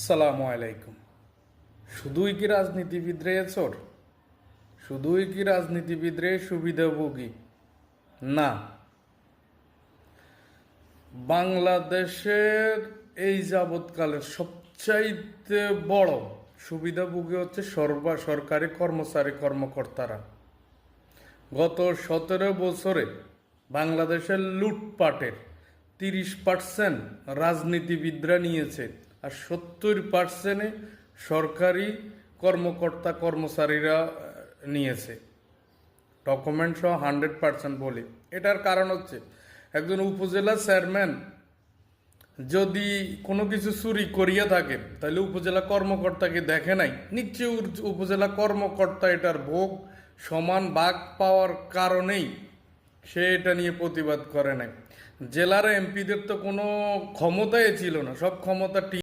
সালামু আলাইকুম। শুধুই কি রাজনীতিবিদরে চোর? শুধুই কি রাজনীতিবিদরে সুবিধাভোগী? না, বাংলাদেশের এই যাবৎকালের সবচাইতে বড় সুবিধাভোগী হচ্ছে সরকারি কর্মচারী কর্মকর্তারা। গত 17 বছরে বাংলাদেশের লুটপাটের 30% রাজনীতিবিদরা নিয়েছে, আর 70% সরকারি কর্মকর্তা কর্মচারীরা নিয়েছে। ডকুমেন্ট সহ 100% বলি। এটার কারণ হচ্ছে, একজন উপজেলা চেয়ারম্যান যদি কোনো কিছু চুরি করিয়া থাকে, তাহলে উপজেলা কর্মকর্তাকে দেখে নাই, নিশ্চয়ই উপজেলা কর্মকর্তা এটার ভোগ সমান ভাগ পাওয়ার কারণেই সে এটা নিয়ে প্রতিবাদ করে নাই। জেলার এমপিদের তো কোনো ক্ষমতাই ছিল না, সব ক্ষমতা